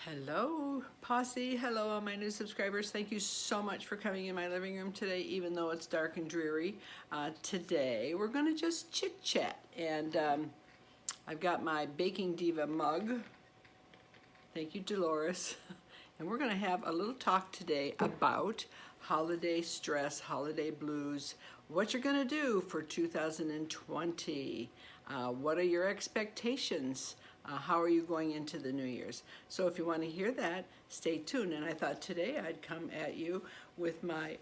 Hello, Posse. Hello, all my new subscribers. Thank you so much for coming in my living room today, even though it's dark and dreary. Today, we're going to just chit-chat. And I've got my Baking Diva mug. Thank you, Dolores. And we're going to have a little talk today about holiday stress, holiday blues, what you're going to do for 2020. What are your expectations? How are you going into the New Year's? So if you want to hear that, stay tuned. And I thought today I'd come at you with my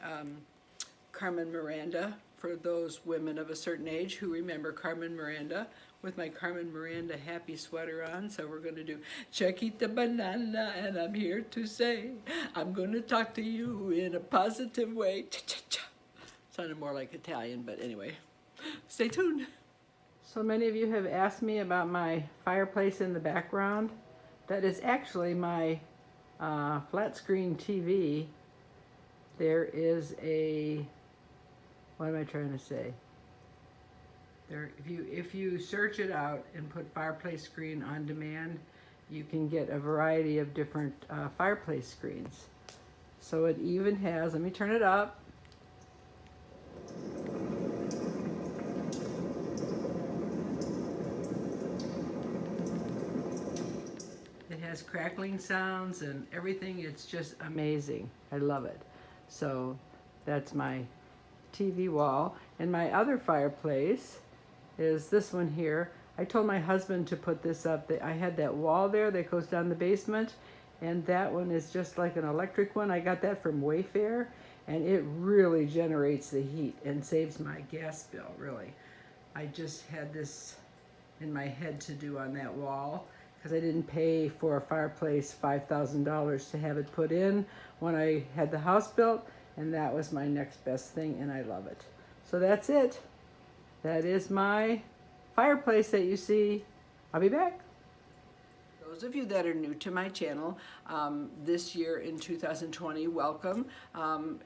Carmen Miranda, for those women of a certain age who remember Carmen Miranda, with my Carmen Miranda happy sweater on. So we're going to do Chiquita Banana, and I'm here to say I'm going to talk to you in a positive way. Cha-cha-cha. Sounded more like Italian, but anyway, stay tuned. So many of you have asked me about my fireplace in the background. That is actually my flat screen TV. There is a, what am I trying to say? There, if you search it out and put fireplace screen on demand, you can get a variety of different fireplace screens. So it even has, let me turn it up. It has crackling sounds and everything. It's just amazing. I love it. So that's my TV wall. And my other fireplace is this one here. I told my husband to put this up. I had that wall there that goes down the basement, and that one is just like an electric one. I got that from Wayfair, and it really generates the heat and saves my gas bill, really. I just had this in my head to do on that wall, because I didn't pay for a fireplace $5,000 to have it put in when I had the house built, and that was my next best thing, and I love it. So that's it. That is my fireplace that you see. I'll be back. Those of you that are new to my channel this year in 2020, welcome.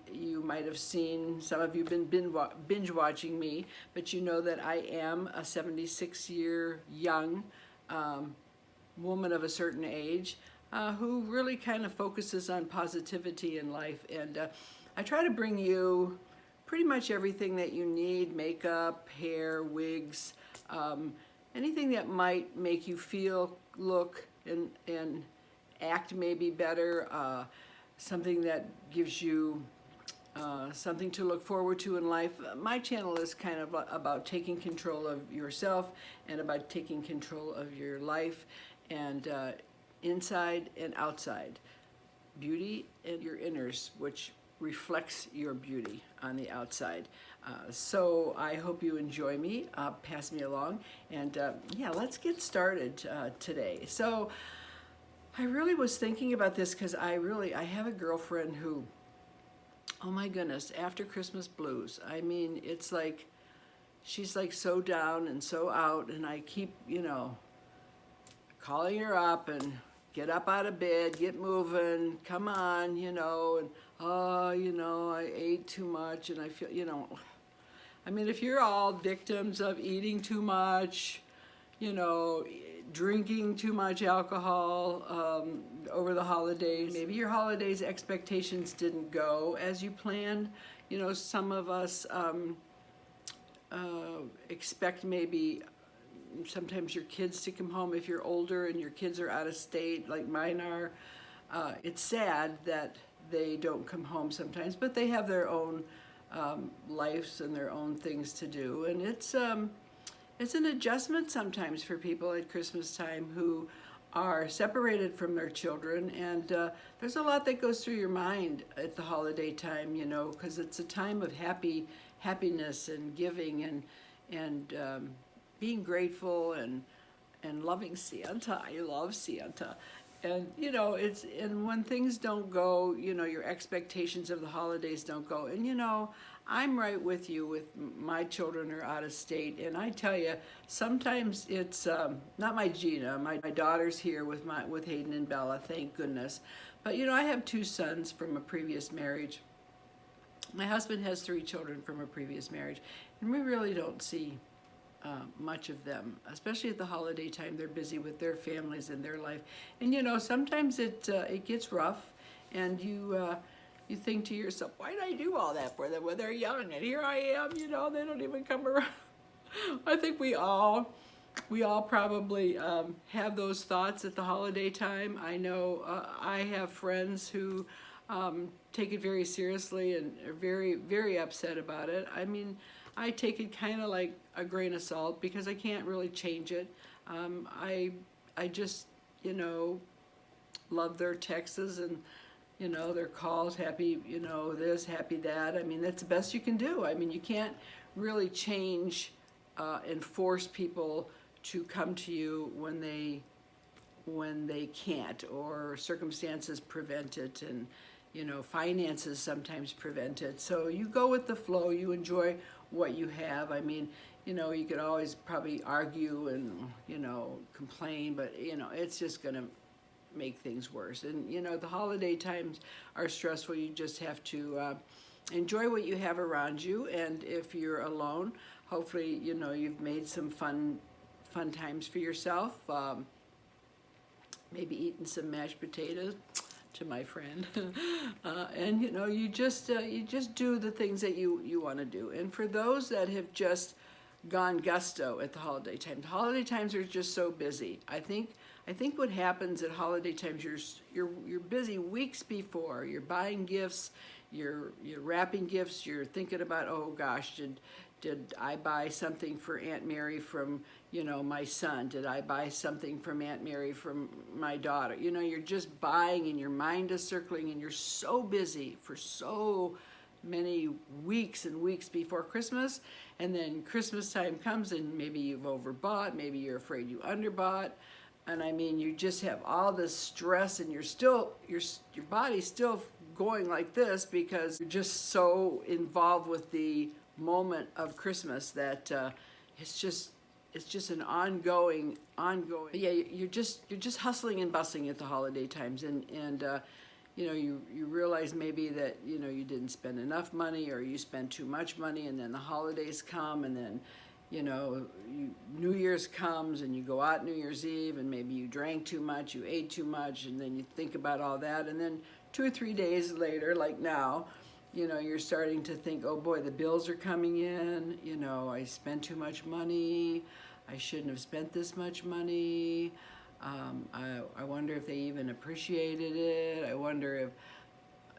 You might have seen, some of you have been binge watching me, but you know that I am a 76-year young woman of a certain age who really kind of focuses on positivity in life. And I try to bring you pretty much everything that you need: makeup, hair, wigs, anything that might make you feel, look, and act maybe better, something that gives you something to look forward to in life. My channel is kind of about taking control of yourself and about taking control of your life, and inside and outside. Beauty and your inners, which reflects your beauty on the outside. So I hope you enjoy me, pass me along, and yeah, let's get started today. So I really was thinking about this because I have a girlfriend who, oh my goodness, after Christmas blues. I mean, it's like, she's like so down and so out, and I keep, calling her up and get up out of bed, get moving, come on, and oh, I ate too much, and I feel, I mean, if you're all victims of eating too much, drinking too much alcohol over the holidays, maybe your holidays expectations didn't go as you planned. Some of us expect maybe sometimes your kids to come home if you're older and your kids are out of state, like mine are. It's sad that they don't come home sometimes, but they have their own lives and their own things to do, and it's an adjustment sometimes for people at Christmas time who are separated from their children, and there's a lot that goes through your mind at the holiday time, because it's a time of happiness and giving and being grateful and loving Santa. I love Santa. And and when things don't go, your expectations of the holidays don't go. And I'm right with you. With my children are out of state, and I tell you, sometimes it's not my Gina. My daughter's here with Hayden and Bella, thank goodness. But I have 2 sons from a previous marriage. My husband has 3 children from a previous marriage, and we really don't see much of them, especially at the holiday time. They're busy with their families and their life, and sometimes it gets rough, and you think to yourself, why did I do all that for them when they're young, and here I am, they don't even come around. I think we all probably have those thoughts at the holiday time. I know I have friends who take it very seriously and are very, very upset about it. I mean, I take it kind of like a grain of salt because I can't really change it. I just, love their texts and, their calls, happy, this, happy that. I mean, that's the best you can do. I mean, you can't really change and force people to come to you when they can't, or circumstances prevent it, and finances sometimes prevent it. So you go with the flow, you enjoy what you have. I mean, you could always probably argue and complain, but it's just gonna make things worse. And the holiday times are stressful. You just have to enjoy what you have around you, and if you're alone, hopefully you've made some fun times for yourself. Maybe eating some mashed potatoes, to my friend, and you just do the things that you want to do. And for those that have just gone gusto at the holiday times are just so busy. I think what happens at holiday times, you're busy weeks before. You're buying gifts, you're wrapping gifts, you're thinking about, oh gosh, did I buy something for Aunt Mary from my son? Did I buy something from Aunt Mary from my daughter? You're just buying, and your mind is circling, and you're so busy for so many weeks and weeks before Christmas. And then Christmas time comes, and maybe you've overbought, maybe you're afraid you underbought. And I mean, you just have all this stress, and your body's still going like this because you're just so involved with the moment of Christmas that it's just an ongoing. Yeah, you're just hustling and bustling at the holiday times, and you realize maybe that you didn't spend enough money, or you spend too much money, and then the holidays come, and then New Year's comes, and you go out New Year's Eve, and maybe you drank too much, you ate too much, and then you think about all that, and then 2 or 3 days later, like now, you're starting to think, oh boy, the bills are coming in, I spent too much money, I shouldn't have spent this much money, I wonder if they even appreciated it, I wonder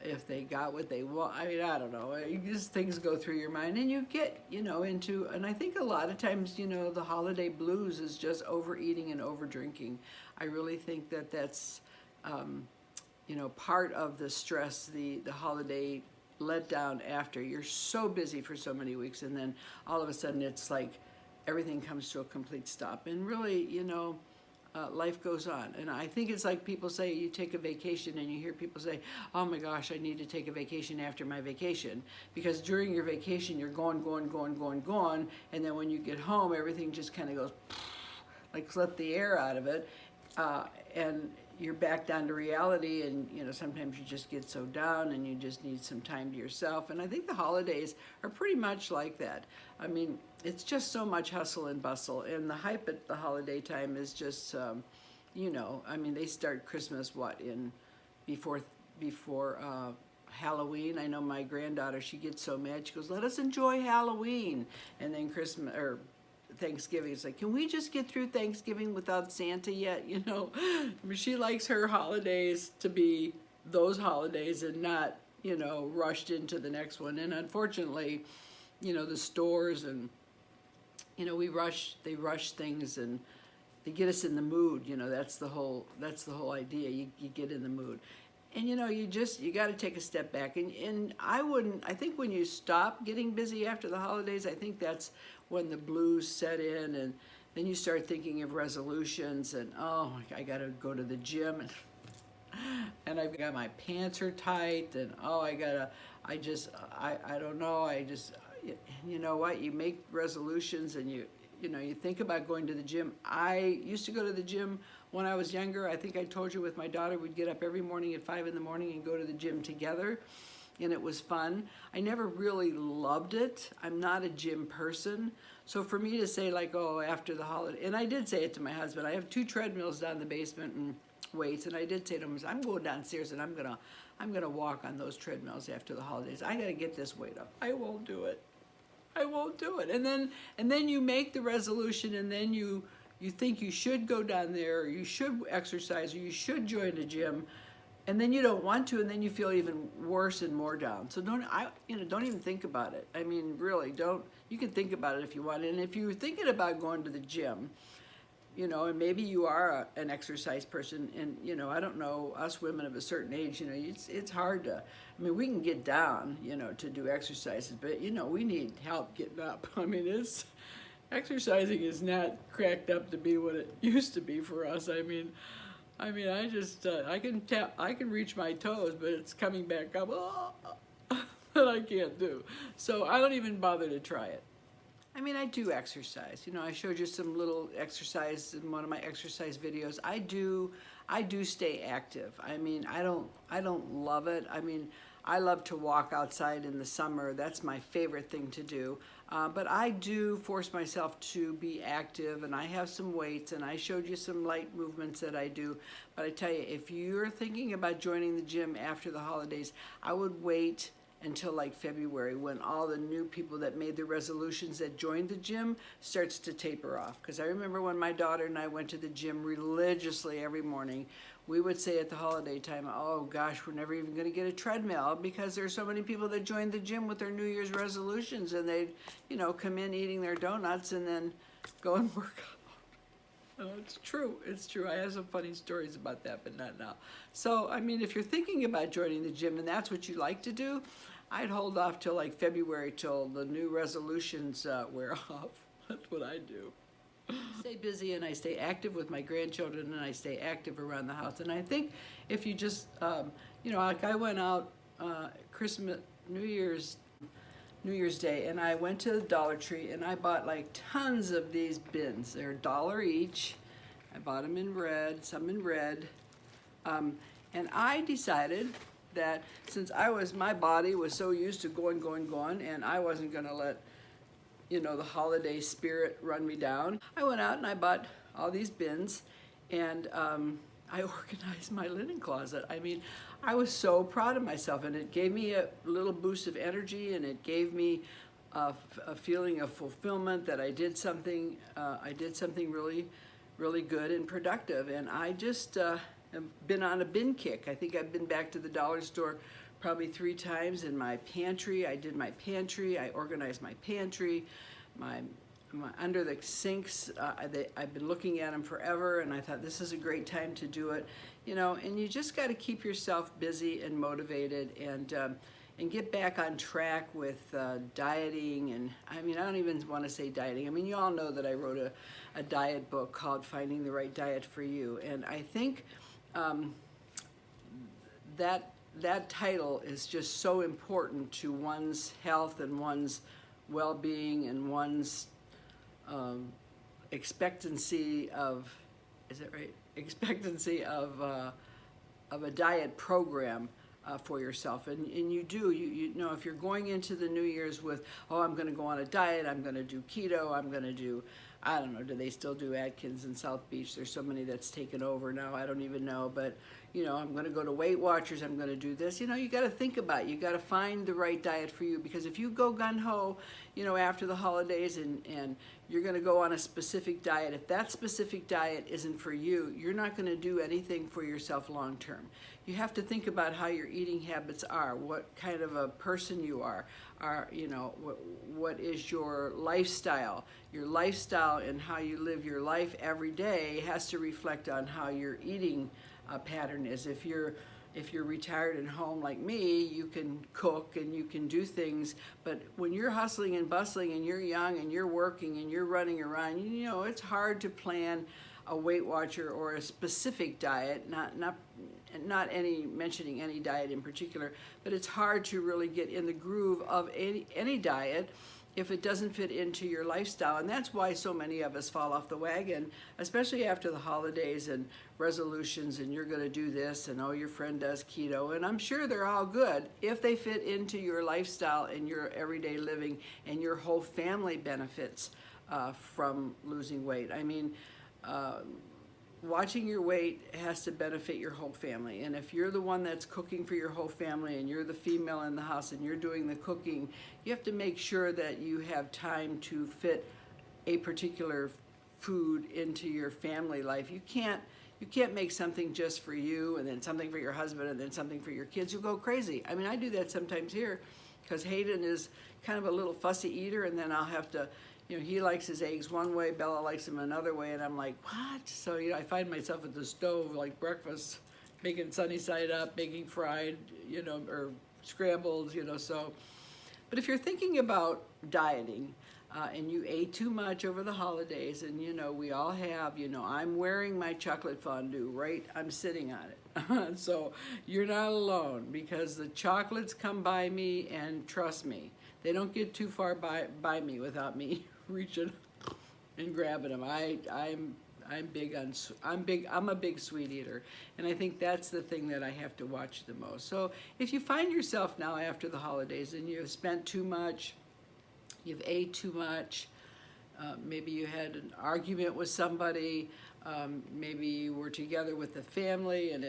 if they got what they want. I mean, I don't know, just things go through your mind, and you get, into, and I think a lot of times, the holiday blues is just overeating and over drinking. I really think that that's, part of the stress, the holiday letdown after. You're so busy for so many weeks, and then all of a sudden it's like everything comes to a complete stop, and really, life goes on. And I think it's like people say, you take a vacation, and you hear people say, oh my gosh, I need to take a vacation after my vacation, because during your vacation you're going, and then when you get home, everything just kind of goes like let the air out of it, and you're back down to reality, and sometimes you just get so down, and you just need some time to yourself. And I think the holidays are pretty much like that. I mean, it's just so much hustle and bustle, and the hype at the holiday time is just I mean, they start Christmas before Halloween. I know my granddaughter, she gets so mad, she goes, let us enjoy Halloween. And then Christmas or Thanksgiving, it's like, can we just get through Thanksgiving without Santa yet? I mean, she likes her holidays to be those holidays and not rushed into the next one. And unfortunately, the stores and they rush things, and they get us in the mood. That's the whole idea. You get in the mood, and you got to take a step back. And I think when you stop getting busy after the holidays, I think that's when the blues set in, and then you start thinking of resolutions, and oh, I got to go to the gym, and I've got my pants are tight, and oh, I don't know, you know what, you make resolutions, and you think about going to the gym. I used to go to the gym when I was younger. I think I told you, with my daughter, we'd get up every morning at 5 in the morning and go to the gym together. and it was fun. I never really loved it. I'm not a gym person. So for me to say like, oh, after the holiday, and I did say it to my husband, I have 2 treadmills down in the basement and weights, and I did say to him, I'm going downstairs and I'm gonna walk on those treadmills after the holidays. I gotta get this weight up. I won't do it. I won't do it. And then you make the resolution, and then you think you should go down there, or you should exercise, or you should join a gym, and then you don't want to, and then you feel even worse and more down. So don't even think about it. I mean, really, don't. You can think about it if you want. And if you're thinking about going to the gym, and maybe you are an exercise person, and I don't know, us women of a certain age, it's hard to. I mean, we can get down, to do exercises, but we need help getting up. I mean, exercising is not cracked up to be what it used to be for us. I mean, I just I can reach my toes, but it's coming back up that I can't do. So I don't even bother to try it. I mean, I do exercise. I showed you some little exercise in one of my exercise videos. I do stay active. I mean, I don't love it. I mean, I love to walk outside in the summer. That's my favorite thing to do. But I do force myself to be active, and I have some weights, and I showed you some light movements that I do. But I tell you, if you're thinking about joining the gym after the holidays, I would wait until like February, when all the new people that made the resolutions that joined the gym starts to taper off. Because I remember when my daughter and I went to the gym religiously every morning, we would say at the holiday time, oh gosh, we're never even going to get a treadmill, because there's so many people that joined the gym with their New Year's resolutions, and they'd come in eating their donuts and then go and work out. Oh, it's true. I have some funny stories about that, but not now. So, I mean, if you're thinking about joining the gym and that's what you like to do, I'd hold off till like February, till the new resolutions wear off. That's what I do. I stay busy, and I stay active with my grandchildren, and I stay active around the house. And I think if you just, like I went out Christmas, New Year's Day, and I went to the Dollar Tree, and I bought like tons of these bins. They're $1 each. I bought them in red, some in red. And I decided that since my body was so used to going, and I wasn't gonna let, the holiday spirit run me down, I went out and I bought all these bins, and I organized my linen closet. I mean, I was so proud of myself, and it gave me a little boost of energy, and it gave me a feeling of fulfillment that I did something really, really good and productive. And I just have been on a bin kick. I think I've been back to the dollar store probably 3 times. In my pantry, I did my pantry, I organized my pantry, my under the sinks, I've been looking at them forever, and I thought this is a great time to do it, and you just got to keep yourself busy and motivated, and get back on track with dieting. And I mean, I don't even want to say dieting. I mean, you all know that I wrote a diet book called Finding the Right Diet for You, and I think that title is just so important to one's health and one's well-being and one's expectancy of, is it right? Expectancy of a diet program for yourself. And you know, if you're going into the New Year's with, oh, I'm going to go on a diet, I'm going to do keto, I'm going to do, I don't know, do they still do Atkins in South Beach? There's so many that's taken over now, I don't even know. But, I'm going to go to Weight Watchers, I'm going to do this. You got to think about it. You got to find the right diet for you, because if you go gung-ho, after the holidays and you're going to go on a specific diet, if that specific diet isn't for you, you're not going to do anything for yourself long term. You have to think about how your eating habits are, what kind of a person you are, what is your lifestyle. Your lifestyle and how you live your life every day has to reflect on how your eating pattern is. If you're retired and home like me, you can cook and you can do things, but when you're hustling and bustling and you're young and you're working and you're running around, it's hard to plan a Weight Watcher or a specific diet, not mentioning any diet in particular, but it's hard to really get in the groove of any diet if it doesn't fit into your lifestyle. And that's why so many of us fall off the wagon, especially after the holidays and resolutions, and you're going to do this, and oh, your friend does keto, and I'm sure they're all good if they fit into your lifestyle and your everyday living, and your whole family benefits from losing weight. I mean, watching your weight has to benefit your whole family. And if you're the one that's cooking for your whole family, and you're the female in the house and you're doing the cooking, you have to make sure that you have time to fit a particular food into your family life. You can't make something just for you, and then something for your husband, and then something for your kids. You'll go crazy. I mean, I do that sometimes here, because Hayden is kind of a little fussy eater, and then I'll have to, he likes his eggs one way, Bella likes them another way, and I'm like, what? So, I find myself at the stove, like breakfast, making sunny side up, making fried, or scrambled, so. But if you're thinking about dieting, and you ate too much over the holidays, and we all have, I'm wearing my chocolate fondue, right? I'm sitting on it. So you're not alone, because the chocolates come by me, and trust me, they don't get too far by me without me reaching and grabbing them. I'm a big sweet eater, and I think that's the thing that I have to watch the most. So if you find yourself now after the holidays and you've spent too much, you've ate too much, maybe you had an argument with somebody, maybe you were together with the family, and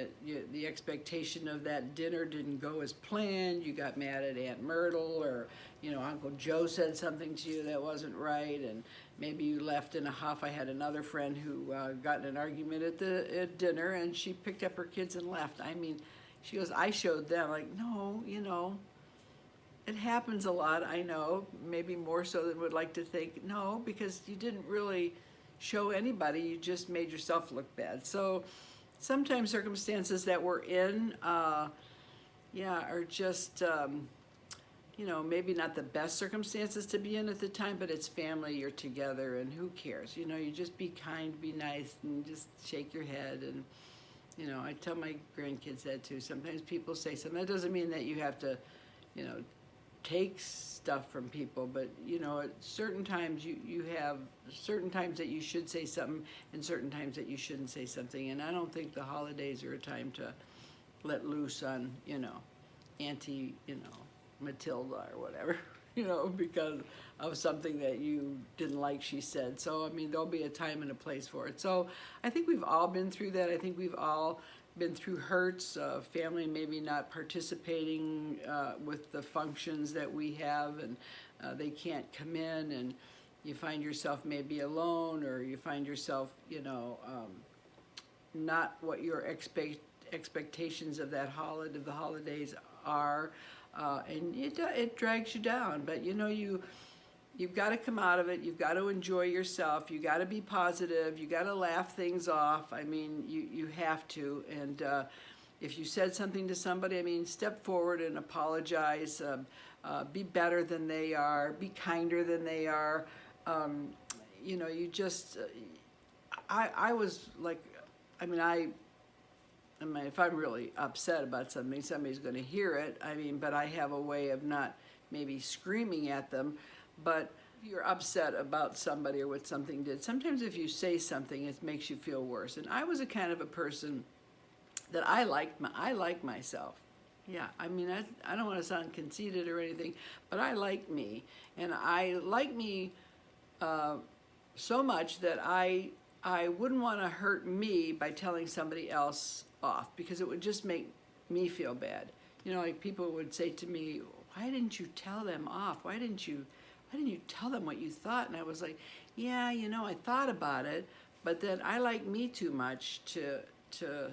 the expectation of that dinner didn't go as planned, you got mad at Aunt Myrtle, or Uncle Joe said something to you that wasn't right, and maybe you left in a huff. I had another friend who got in an argument at dinner, and she picked up her kids and left. I mean, she goes, I showed them, like, no, it happens a lot, I know, maybe more so than we'd like to think. No, because you didn't really show anybody, you just made yourself look bad. So sometimes circumstances that we're in, are just, maybe not the best circumstances to be in at the time, but it's family, you're together, and who cares? You just be kind, be nice, and just shake your head. And, I tell my grandkids that too. Sometimes people say something. That doesn't mean that you have to, take stuff from people, but at certain times you have certain times that you should say something, and certain times that you shouldn't say something. And I don't think the holidays are a time to let loose on Auntie Matilda or whatever, because of something that you didn't like she said. So I mean, there'll be a time and a place for it. So I think we've all been through that. I think we've all been through hurts, family maybe not participating with the functions that we have, and they can't come in, and you find yourself maybe alone, or you find yourself, not what your expectations of the holidays are, and it drags you down. But you've got to come out of it. You've got to enjoy yourself. You got to be positive. You got to laugh things off. I mean, you have to. And if you said something to somebody, I mean, step forward and apologize. Be better than they are. Be kinder than they are. You just. I was like, I mean, if I'm really upset about something, somebody's going to hear it. I mean, but I have a way of not maybe screaming at them. But if you're upset about somebody or what something did, sometimes if you say something, it makes you feel worse. And I was a kind of a person that I like myself. Yeah, I mean, I don't want to sound conceited or anything, but I like me. And I like me so much that I wouldn't want to hurt me by telling somebody else off, because it would just make me feel bad. Like people would say to me, why didn't you tell them off? Why didn't you tell them what you thought? And I was like, yeah, I thought about it, but then I like me too much to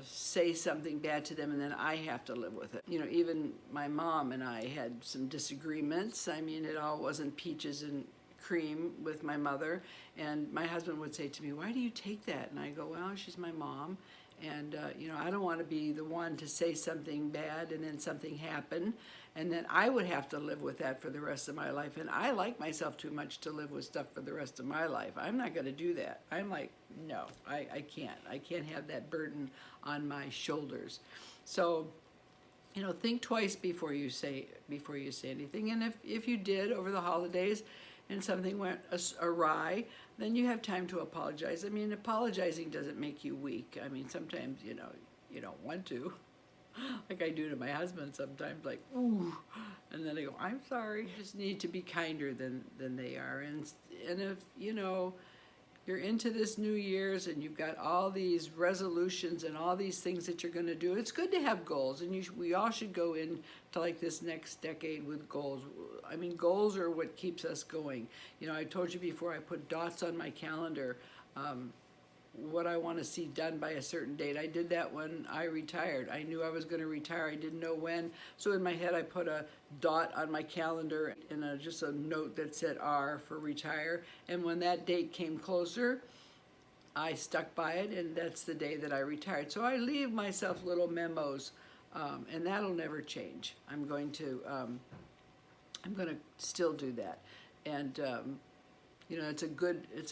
say something bad to them, and then I have to live with it. Even my mom and I had some disagreements. I mean, it all wasn't peaches and cream with my mother, and my husband would say to me, why do you take that? And I go, well, she's my mom, and I don't want to be the one to say something bad and then something happen, and then I would have to live with that for the rest of my life. And I like myself too much to live with stuff for the rest of my life. I'm not going to do that. I'm like, no, I can't have that burden on my shoulders. So think twice before you say anything. And if you did over the holidays, and something went awry, then you have time to apologize. I mean, apologizing doesn't make you weak. I mean, sometimes, you know, you don't want to. Like I do to my husband sometimes, like, ooh, and then I go, I'm sorry. You just need to be kinder than they are. And if, you know, you're into this New Year's and you've got all these resolutions and all these things that you're going to do, it's good to have goals, and we all should go into like this next decade with goals. I mean, goals are what keeps us going. You know, I told you before, I put dots on my calendar, what I want to see done by a certain date. I did that when I retired. I knew I was going to retire. I didn't know when. So in my head, I put a dot on my calendar and just a note that said R for retire. And when that date came closer, I stuck by it, and that's the day that I retired. So I leave myself little memos, and that'll never change. I'm going to still do that. And you know, it's a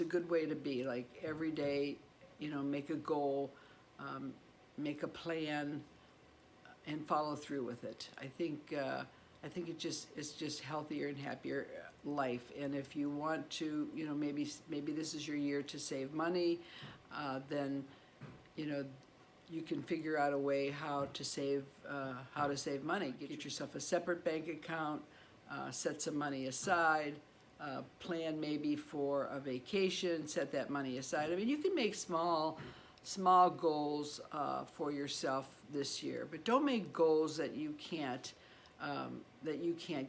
good way to be. Like every day, you know, make a goal, make a plan, and follow through with it. I think it's just healthier and happier life. And if you want to, you know, maybe this is your year to save money, then, you know, you can figure out a way how to save money. Get yourself a separate bank account, set some money aside. Plan maybe for a vacation, set that money aside. I mean, you can make small goals for yourself this year, but don't make goals that you can't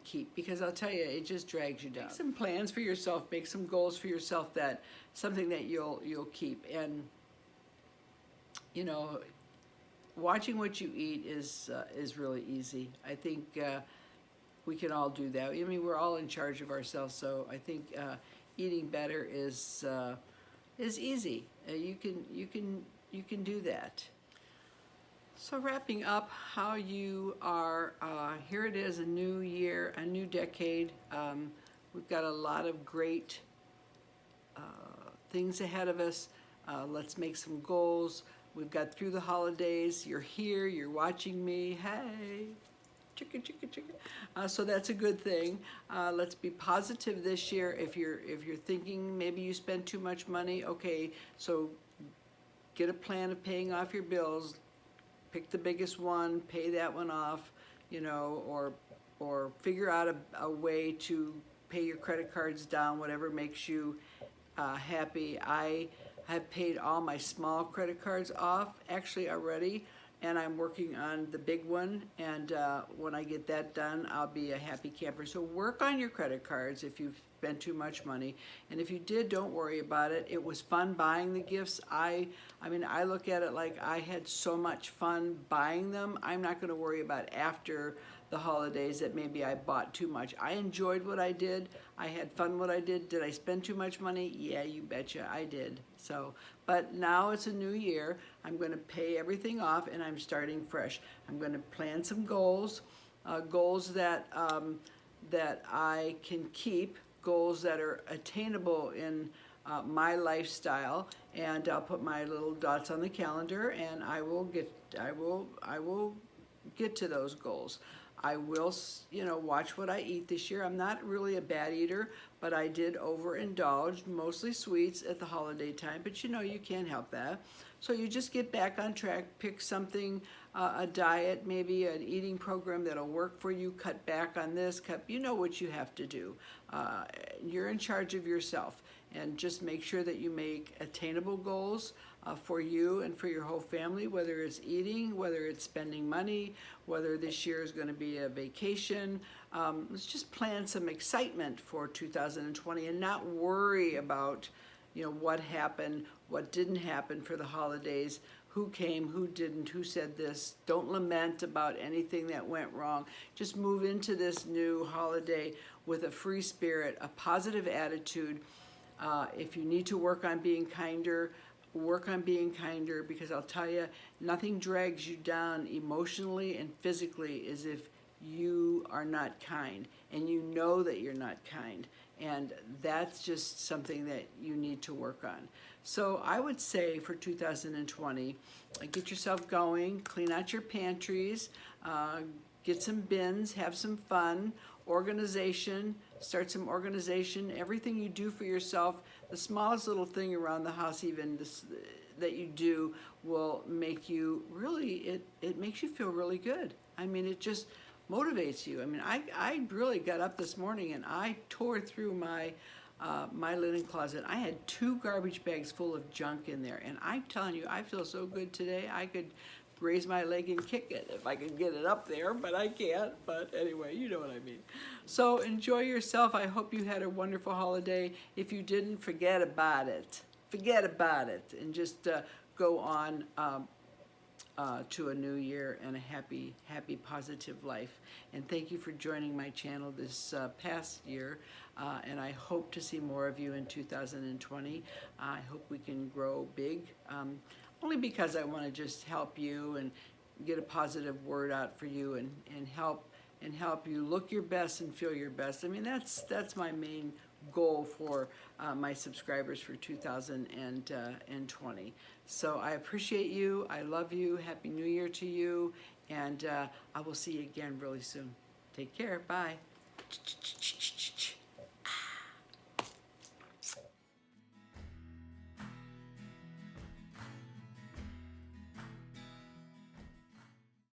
keep, because I'll tell you, it just drags you down. Make some plans for yourself, make some goals for yourself, that something that you'll keep. And you know, watching what you eat is really easy. I think we can all do that. I mean, we're all in charge of ourselves, so I think eating better is easy. You can do that. So wrapping up how you are, here it is, a new year, a new decade. We've got a lot of great things ahead of us. Let's make some goals. We've got through the holidays. You're here, you're watching me. Hey. Chicka, chicka, chicka. So that's a good thing. Let's be positive this year. If you're thinking maybe you spend too much money, okay, so get a plan of paying off your bills. Pick the biggest one, pay that one off, you know, or figure out a way to pay your credit cards down, whatever makes you happy. I have paid all my small credit cards off actually already, and I'm working on the big one, and when I get that done, I'll be a happy camper. So work on your credit cards if you've spent too much money, and if you did, don't worry about it. It was fun buying the gifts. I mean, I look at it like I had so much fun buying them. I'm not going to worry about after the holidays that maybe I bought too much. I enjoyed what I did. I had fun what I did. Did I spend too much money? Yeah, you betcha I did. So, but now it's a new year. I'm going to pay everything off, and I'm starting fresh. I'm going to plan some goals, goals that I can keep, goals that are attainable in my lifestyle, and I'll put my little dots on the calendar, and I will get to those goals. I will, you know, watch what I eat this year. I'm not really a bad eater, but I did overindulge, mostly sweets at the holiday time, but you know, you can't help that. So you just get back on track, pick something, a diet, maybe an eating program that'll work for you, cut back on this, you know what you have to do. You're in charge of yourself, and just make sure that you make attainable goals for you and for your whole family, whether it's eating, whether it's spending money, whether this year is going to be a vacation. Let's just plan some excitement for 2020 and not worry about, you know, what happened, what didn't happen for the holidays, who came, who didn't, who said this. Don't lament about anything that went wrong. Just move into this new holiday with a free spirit, a positive attitude. If you need to work on being kinder, work on being kinder, because I'll tell you, nothing drags you down emotionally and physically as if you are not kind, and you know that you're not kind, and that's just something that you need to work on. So I would say for 2020, get yourself going, clean out your pantries, get some bins, have some fun, organization, start some organization. Everything you do for yourself, the smallest little thing around the house, even this, that you do, will make you really, it makes you feel really good. I mean, it just motivates you. I mean, I really got up this morning and I tore through my my linen closet. I had 2 garbage bags full of junk in there, and I'm telling you, I feel so good today. I could raise my leg and kick it if I could get it up there, but I can't. But anyway, you know what I mean. So enjoy yourself. I hope you had a wonderful holiday. If you didn't, forget about it. Forget about it, and just go on to a new year and a happy, positive life. And thank you for joining my channel this past year. And I hope to see more of you in 2020. I hope we can grow big, only because I want to just help you and get a positive word out for you, and help you look your best and feel your best. I mean, that's my main goal for my subscribers for 2020. So I appreciate you. I love you. Happy New Year to you. And I will see you again really soon. Take care. Bye.